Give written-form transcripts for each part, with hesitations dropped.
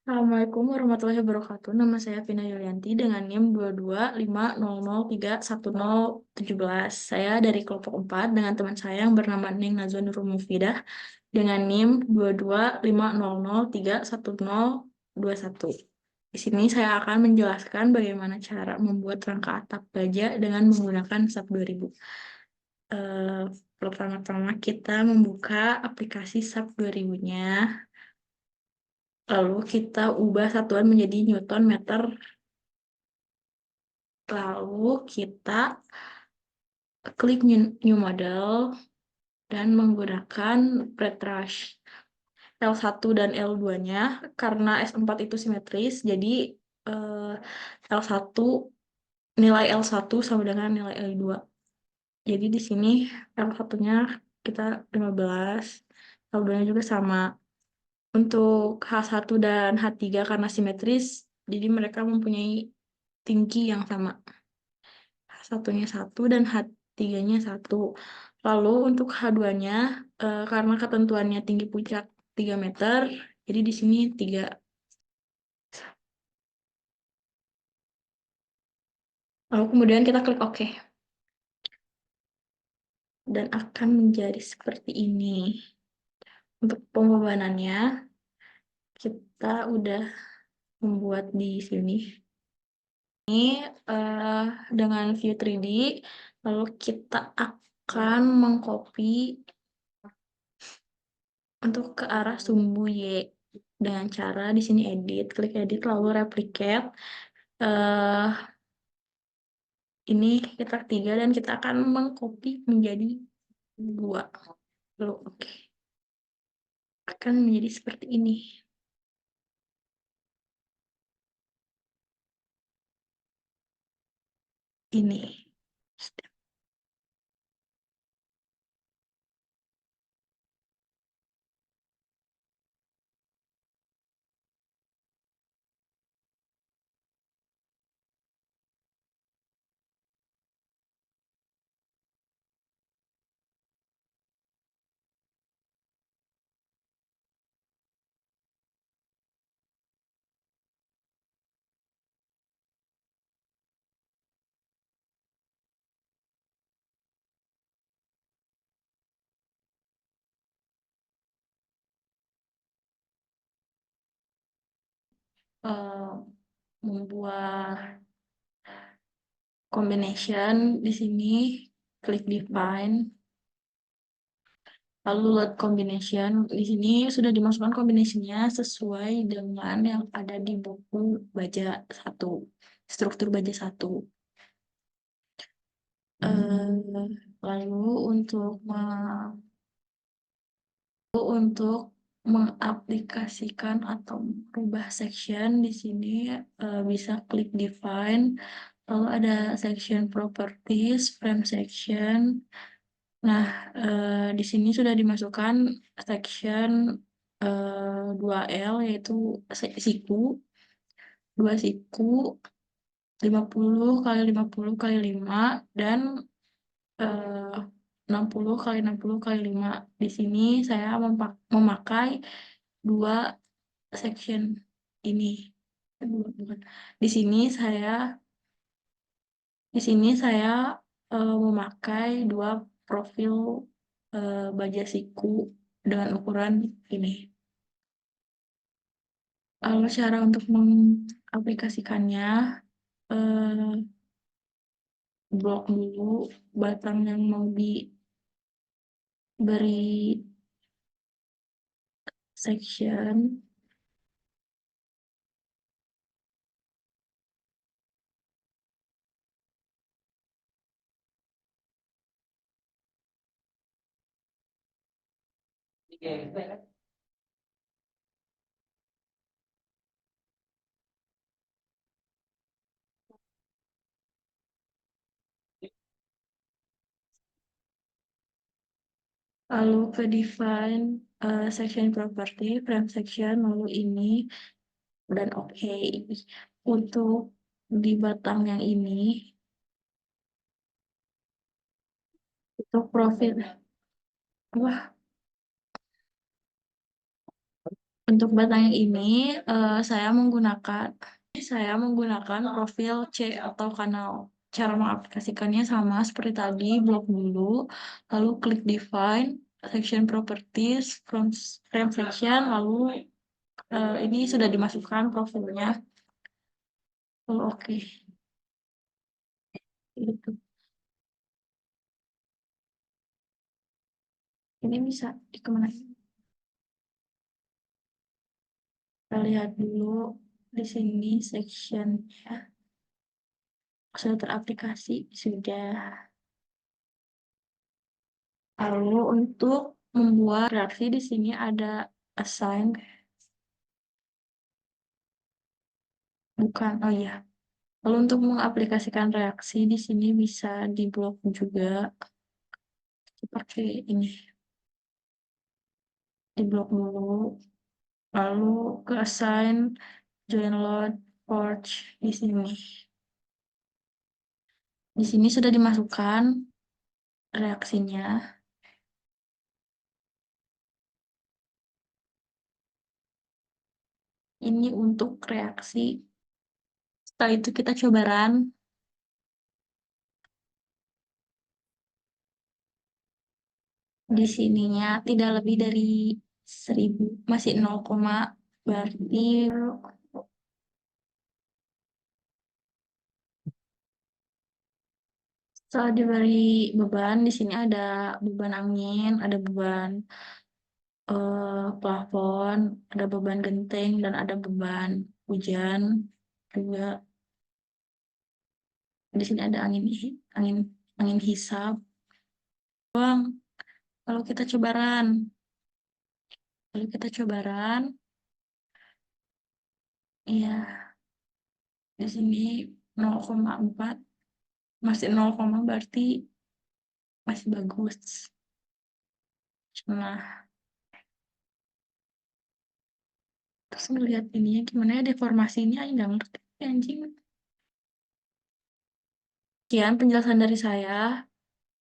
Assalamualaikum warahmatullahi wabarakatuh. Nama saya Vina Yulianti dengan NIM 225003017. Saya dari kelompok 4 dengan teman saya yang bernama Ning Nazwa Nurul Mufidah dengan NIM 225003021. Di sini saya akan menjelaskan bagaimana cara membuat rangka atap baja dengan menggunakan SAP 2000. Eh, Pertama-tama kita membuka aplikasi SAP 2000-nya. Lalu kita ubah satuan menjadi Newton meter. Lalu kita klik new model dan menggunakan pretrush L1 dan L2-nya. Karena S4 itu simetris, jadi eh, L1 nilai L1 sama dengan nilai L2. Jadi di sini L1-nya kita 15, L2-nya juga sama. Untuk H1 dan H3 karena simetris, jadi mereka mempunyai tinggi yang sama. H1-nya 1 dan H3-nya 1. Lalu untuk H2-nya, karena ketentuannya tinggi puncak 3 meter, jadi di sini 3. Lalu kemudian kita klik OK. Dan akan menjadi seperti ini. Untuk pembebanannya, kita udah membuat di sini. Ini dengan view 3D, lalu kita akan mengcopy untuk ke arah sumbu Y dengan cara di sini edit, klik edit lalu replicate. eh ini kita 3 dan kita akan mengcopy menjadi 2. Lalu oke. Akan menjadi seperti ini. Ini. eh, Membuat combination di sini, klik define. Lalu load combination. Di sini sudah dimasukkan combinationnya sesuai dengan yang ada di buku baja 1. Struktur baja 1. Lalu untuk mengaplikasikan atau merubah section di sini bisa klik define. Lalu ada section properties, frame section. Nah, di sini sudah dimasukkan section 2L yaitu siku, 2 siku 50 kali 50 kali 5 dan eh, 60 kali 60 kali 5. Di sini saya memakai 2 section ini. Bukan. Di sini saya memakai 2 profil baja siku dengan ukuran ini. Lalu cara untuk mengaplikasikannya, eh, blok dulu batang yang mau diberi section. Lalu ke define section property, frame section, lalu ini, dan oke. Untuk di batang yang ini, untuk profil, wah, Untuk batang yang ini, saya menggunakan profil C atau kanal. Cara mengaplikasikannya sama seperti tadi, blok dulu, lalu klik define, section properties, frame section, lalu ini sudah dimasukkan profilnya. Lalu oke, gitu. Ini bisa dikemanain? Kita lihat dulu di sini section ya. Sudah teraplikasi, sudah. Lalu untuk membuat reaksi di sini ada assign, bukan, oh iya. Lalu untuk mengaplikasikan reaksi di sini bisa di blok juga seperti ini. Di blok dulu, lalu ke assign join load forge di sini. Di sini sudah dimasukkan reaksinya. Ini untuk reaksi. Setelah itu kita coba run. Di sininya tidak lebih dari 1000, masih 0, berarti setelah diberi beban, di sini ada beban angin, ada beban plafon, ada beban genteng, dan ada beban hujan juga. Di sini ada angin angin hisap. Lalu kita coba run. Lalu kita coba run. Iya, di sini 0,4, masih 0, berarti masih bagus. Nah, terus ngeliat ininya gimana ya, deformasinya nggak ngerti anjing. Sekian penjelasan dari saya,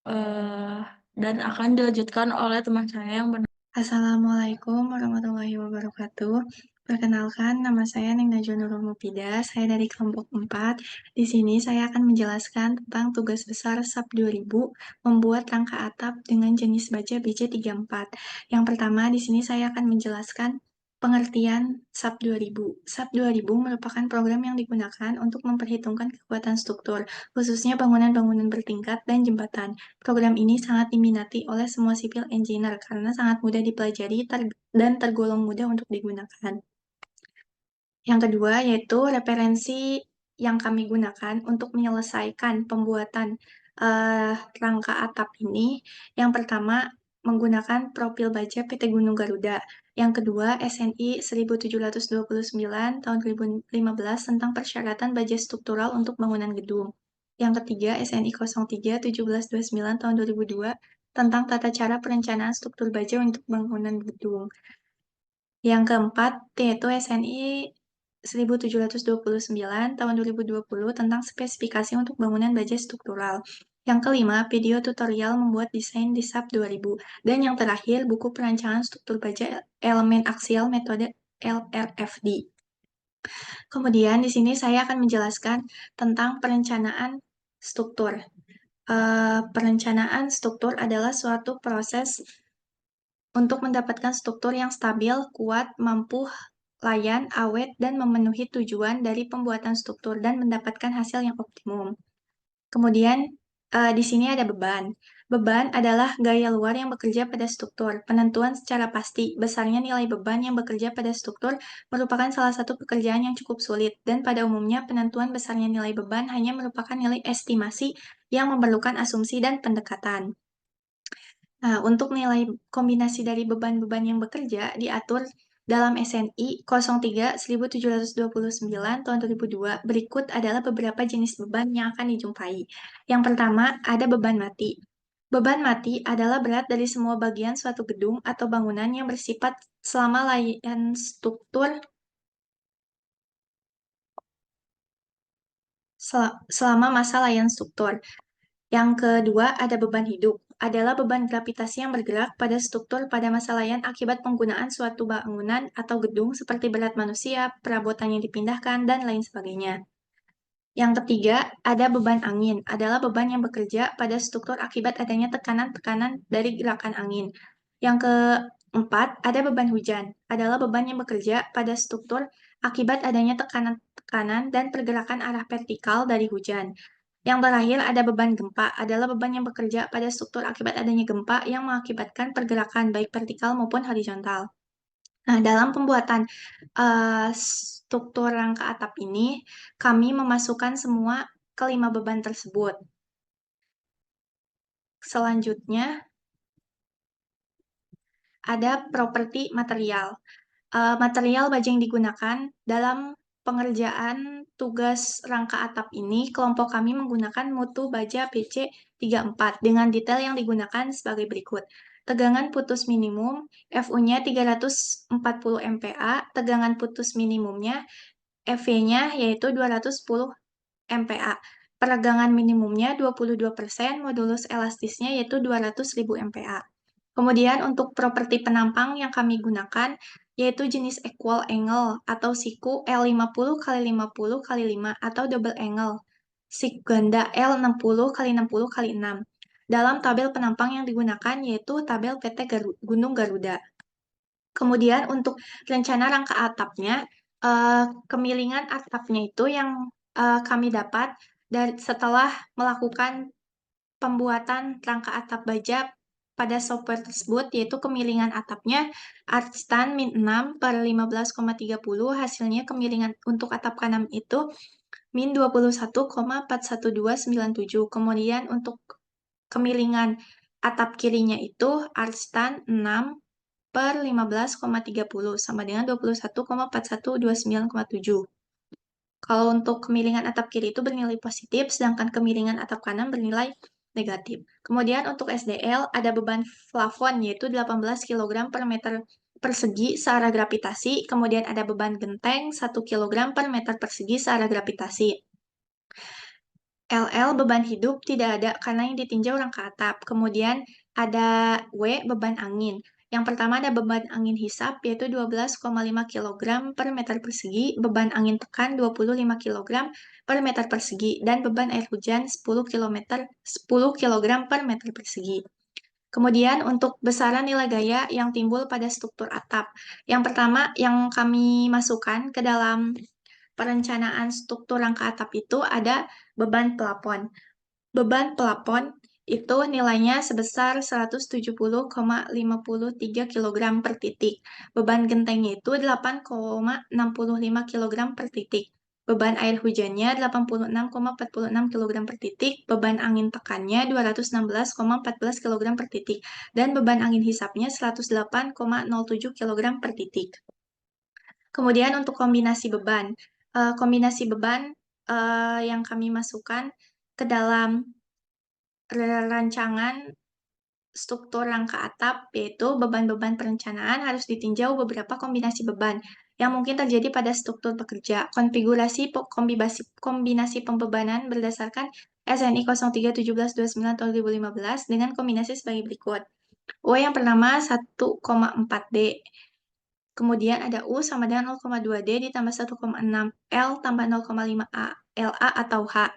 eh, dan akan dilanjutkan oleh teman saya yang benar. Assalamualaikum warahmatullahi wabarakatuh. Perkenalkan, nama saya Neng Najwa Nurul Mufida. Saya dari kelompok 4. Di sini saya akan menjelaskan tentang tugas besar SAP 2000 membuat rangka atap dengan jenis baja BJ34. Yang pertama, di sini saya akan menjelaskan pengertian SAP 2000. SAP 2000 merupakan program yang digunakan untuk memperhitungkan kekuatan struktur, khususnya bangunan-bangunan bertingkat dan jembatan. Program ini sangat diminati oleh semua civil engineer karena sangat mudah dipelajari dan tergolong mudah untuk digunakan. Yang kedua yaitu referensi yang kami gunakan untuk menyelesaikan pembuatan rangka atap ini. Yang pertama menggunakan profil baja PT Gunung Garuda. Yang kedua SNI 1729 tahun 2015 tentang persyaratan baja struktural untuk bangunan gedung. Yang ketiga SNI 03 1729 tahun 2002 tentang tata cara perencanaan struktur baja untuk bangunan gedung. Yang keempat, yaitu SNI 1729 tahun 2020 tentang spesifikasi untuk bangunan baja struktural. Yang kelima, video tutorial membuat desain di SAP 2000. Dan yang terakhir, buku perancangan struktur baja elemen aksial metode LRFD. Kemudian di sini saya akan menjelaskan tentang perencanaan struktur. Perencanaan struktur adalah suatu proses untuk mendapatkan struktur yang stabil, kuat, mampu, layan, awet, dan memenuhi tujuan dari pembuatan struktur dan mendapatkan hasil yang optimum. Kemudian, di sini ada beban. Beban adalah gaya luar yang bekerja pada struktur. Penentuan secara pasti besarnya nilai beban yang bekerja pada struktur merupakan salah satu pekerjaan yang cukup sulit, dan pada umumnya penentuan besarnya nilai beban hanya merupakan nilai estimasi yang memerlukan asumsi dan pendekatan. Nah, untuk nilai kombinasi dari beban-beban yang bekerja diatur dalam SNI 03 1729 tahun 2002. Berikut adalah beberapa jenis beban yang akan dijumpai. Yang pertama, ada beban mati. Beban mati adalah berat dari semua bagian suatu gedung atau bangunan yang bersifat selama layan struktur selama masa layan struktur. Yang kedua, ada beban hidup. Adalah beban gravitasi yang bergerak pada struktur pada masa layan akibat penggunaan suatu bangunan atau gedung seperti berat manusia, perabotan yang dipindahkan, dan lain sebagainya. Yang ketiga, ada beban angin. Adalah beban yang bekerja pada struktur akibat adanya tekanan-tekanan dari gerakan angin. Yang keempat, ada beban hujan. Adalah beban yang bekerja pada struktur akibat adanya tekanan-tekanan dan pergerakan arah vertikal dari hujan. Yang terakhir, ada beban gempa. Adalah beban yang bekerja pada struktur akibat adanya gempa yang mengakibatkan pergerakan baik vertikal maupun horizontal. Nah, dalam pembuatan struktur rangka atap ini, kami memasukkan semua kelima beban tersebut. Selanjutnya, ada properti material. Material baja yang digunakan dalam pengerjaan tugas rangka atap ini, kelompok kami menggunakan mutu baja PC34 dengan detail yang digunakan sebagai berikut. Tegangan putus minimum, FU-nya 340 MPa, tegangan putus minimumnya FV-nya yaitu 210 MPa. Peregangan minimumnya 22%, modulus elastisnya yaitu 200.000 MPa. Kemudian untuk properti penampang yang kami gunakan yaitu jenis equal angle atau siku L50 x 50 x 5 atau double angle. Siku ganda L60 x 60 x 6. Dalam tabel penampang yang digunakan yaitu tabel PT Gunung Garuda. Kemudian untuk rencana rangka atapnya, kemiringan atapnya itu yang kami dapat setelah melakukan pembuatan rangka atap baja pada software tersebut, yaitu kemiringan atapnya Artstan min 6 per 15,30, hasilnya kemiringan untuk atap kanan itu min 21,41297. Kemudian untuk kemiringan atap kirinya itu Artstan 6 per 15,30 sama dengan 21,41297. Kalau untuk kemiringan atap kiri itu bernilai positif, sedangkan kemiringan atap kanan bernilai negatif. Kemudian untuk SDL ada beban plafon yaitu 18 kg per meter persegi searah gravitasi. Kemudian ada beban genteng 1 kg per meter persegi searah gravitasi. LL beban hidup tidak ada karena yang ditinjau rangka atap. Kemudian ada W beban angin. Yang pertama ada beban angin hisap yaitu 12,5 kg per meter persegi, beban angin tekan 25 kg per meter persegi, dan beban air hujan 10 kg per meter persegi. Kemudian untuk besaran nilai gaya yang timbul pada struktur atap. Yang pertama yang kami masukkan ke dalam perencanaan struktur rangka atap itu ada beban pelapon. Beban pelapon itu nilainya sebesar 170,53 kg per titik. Beban gentengnya itu 8,65 kg per titik. Beban air hujannya 86,46 kg per titik. Beban angin tekannya 216,14 kg per titik. Dan beban angin hisapnya 108,07 kg per titik. Kemudian untuk kombinasi beban. Kombinasi beban yang kami masukkan ke dalam rancangan struktur rangka atap, yaitu beban-beban perencanaan harus ditinjau beberapa kombinasi beban yang mungkin terjadi pada struktur pekerja. Kombinasi pembebanan berdasarkan SNI 031729 tahun 2015 dengan kombinasi sebagai berikut. U yang pertama 1,4D. Kemudian ada U sama dengan 0,2D ditambah 1,6 L tambah 0,5A LA atau H.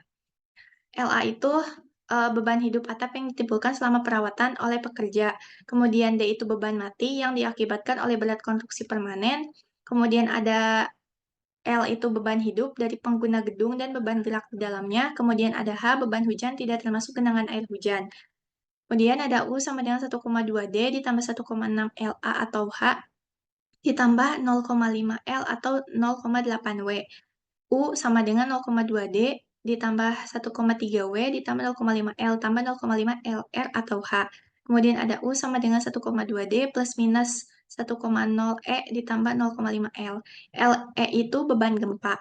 LA itu beban hidup atap yang ditimbulkan selama perawatan oleh pekerja. Kemudian D itu beban mati yang diakibatkan oleh berat konstruksi permanen. Kemudian ada L itu beban hidup dari pengguna gedung dan beban gerak di dalamnya. Kemudian ada H, beban hujan tidak termasuk genangan air hujan. Kemudian ada U sama dengan 1,2D ditambah 1,6 LA atau H ditambah 0,5 L atau 0,8 W. U sama dengan 0,2D ditambah 1,3 W ditambah 0,5 L tambah 0,5 LR atau H. Kemudian ada U sama dengan 1,2D plus minus 1,0 E ditambah 0,5 L. E itu beban gempa.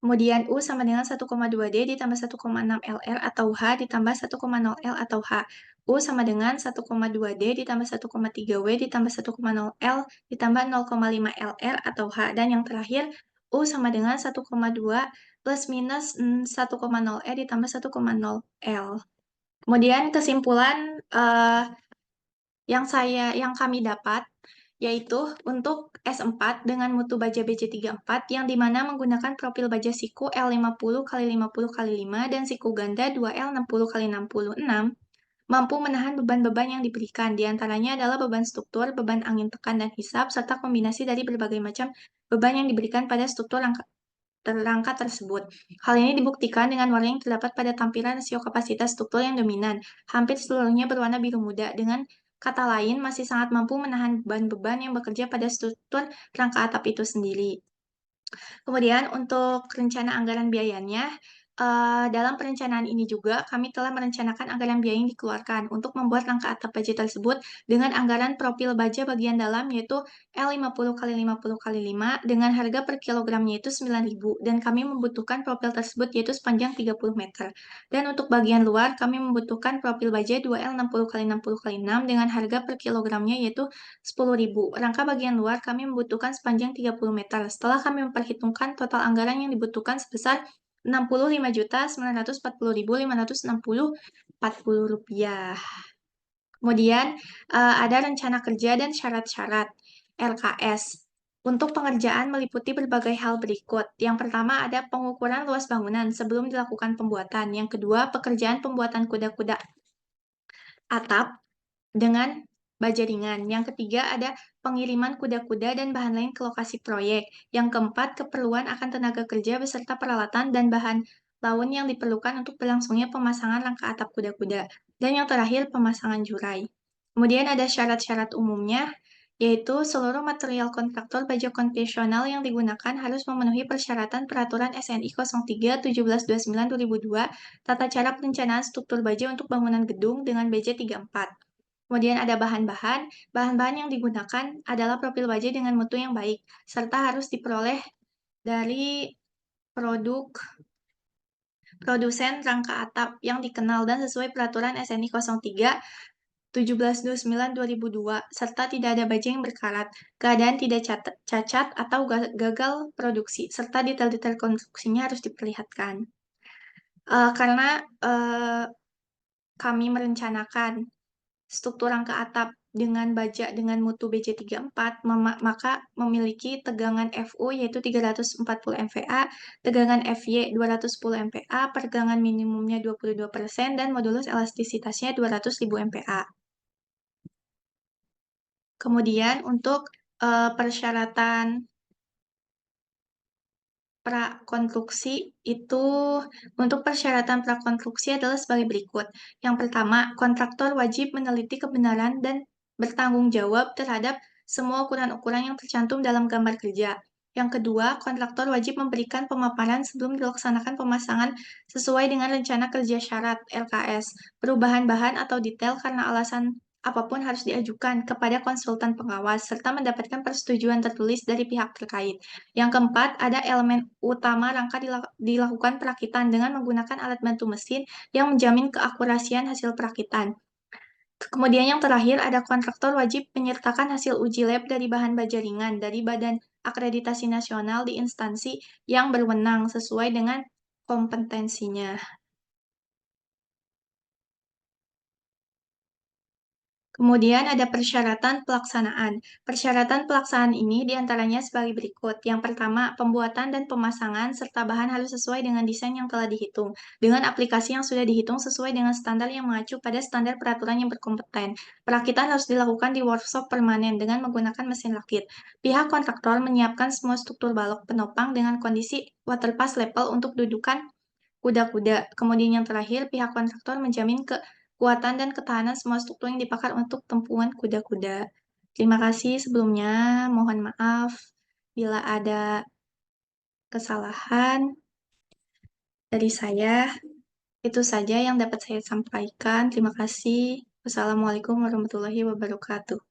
Kemudian U sama dengan 1,2D ditambah 1,6 LR atau H ditambah 1,0 L atau H. U sama dengan 1,2D ditambah 1,3 W ditambah 1,0 L ditambah 0,5 LR atau H. Dan yang terakhir, U sama dengan 1,2 plus minus 1,0 E ditambah 1,0 L. Kemudian kesimpulan yang kami dapat yaitu untuk S4 dengan mutu baja BJ34 yang dimana menggunakan profil baja siku L50 kali 50 kali 5 dan siku ganda 2L 60 kali 66 mampu menahan beban-beban yang diberikan. Di antaranya adalah beban struktur, beban angin tekan dan hisap, serta kombinasi dari berbagai macam beban yang diberikan pada struktur rangka tersebut. Hal ini dibuktikan dengan warna yang terdapat pada tampilan rasio kapasitas struktur yang dominan. Hampir seluruhnya berwarna biru muda. Dengan kata lain, masih sangat mampu menahan beban-beban yang bekerja pada struktur rangka atap itu sendiri. Kemudian untuk rencana anggaran biayanya, dalam perencanaan ini juga kami telah merencanakan anggaran biaya yang dikeluarkan untuk membuat rangka atap baja tersebut dengan anggaran profil baja bagian dalam yaitu L50 kali 50 kali 5 dengan harga per kilogramnya itu 9.000 dan kami membutuhkan profil tersebut yaitu sepanjang 30 meter. Dan untuk bagian luar kami membutuhkan profil baja 2L 60 kali 60 kali 6 dengan harga per kilogramnya yaitu 10.000. Rangka bagian luar kami membutuhkan sepanjang 30 meter. Setelah kami memperhitungkan total anggaran yang dibutuhkan sebesar Rp65.940.560,40. Kemudian ada rencana kerja dan syarat-syarat RKS. Untuk pengerjaan meliputi berbagai hal berikut. Yang pertama ada pengukuran luas bangunan sebelum dilakukan pembuatan. Yang kedua, pekerjaan pembuatan kuda-kuda atap dengan baja ringan. Yang ketiga ada pengiriman kuda-kuda dan bahan lain ke lokasi proyek. Yang keempat, keperluan akan tenaga kerja beserta peralatan dan bahan laun yang diperlukan untuk berlangsungnya pemasangan rangka atap kuda-kuda. Dan yang terakhir, pemasangan jurai. Kemudian ada syarat-syarat umumnya, yaitu seluruh material kontraktor baja konvensional yang digunakan harus memenuhi persyaratan Peraturan SNI 03-1729-2002 Tata Cara Perencanaan Struktur Baja untuk Bangunan Gedung dengan BJ34. Kemudian ada bahan-bahan. Bahan-bahan yang digunakan adalah profil baja dengan mutu yang baik, serta harus diperoleh dari produk produsen rangka atap yang dikenal dan sesuai peraturan SNI 03 1729-2002, serta tidak ada baja yang berkarat, keadaan tidak cacat atau gagal produksi, serta detail-detail konstruksinya harus diperlihatkan. Karena kami merencanakan struktur rangka atap dengan baja dengan mutu BJ34, maka memiliki tegangan FU yaitu 340 MVA, tegangan FY 210 MPa, pertegangan minimumnya 22%, dan modulus elastisitasnya 200.000 MPa. Kemudian untuk persyaratan prakonstruksi itu untuk persyaratan prakonstruksi adalah sebagai berikut. Yang pertama, kontraktor wajib meneliti kebenaran dan bertanggung jawab terhadap semua ukuran-ukuran yang tercantum dalam gambar kerja. Yang kedua, kontraktor wajib memberikan pemaparan sebelum dilaksanakan pemasangan sesuai dengan rencana kerja syarat LKS. Perubahan bahan atau detail karena alasan apapun harus diajukan kepada konsultan pengawas serta mendapatkan persetujuan tertulis dari pihak terkait. Yang keempat, ada elemen utama rangka dilakukan perakitan dengan menggunakan alat bantu mesin yang menjamin keakurasian hasil perakitan. Kemudian yang terakhir, ada kontraktor wajib menyertakan hasil uji lab dari bahan baja ringan dari Badan Akreditasi Nasional di instansi yang berwenang sesuai dengan kompetensinya. Kemudian ada persyaratan pelaksanaan. Persyaratan pelaksanaan ini diantaranya sebagai berikut. Yang pertama, pembuatan dan pemasangan serta bahan harus sesuai dengan desain yang telah dihitung, dengan aplikasi yang sudah dihitung sesuai dengan standar yang mengacu pada standar peraturan yang berkompeten. Perakitan harus dilakukan di workshop permanen dengan menggunakan mesin rakit. Pihak kontraktor menyiapkan semua struktur balok penopang dengan kondisi waterpass level untuk dudukan kuda-kuda. Kemudian yang terakhir, pihak kontraktor menjamin kekuatan dan ketahanan semua struktur yang dipakai untuk tempuhan kuda-kuda. Terima kasih sebelumnya. Mohon maaf bila ada kesalahan dari saya. Itu saja yang dapat saya sampaikan. Terima kasih. Wassalamualaikum warahmatullahi wabarakatuh.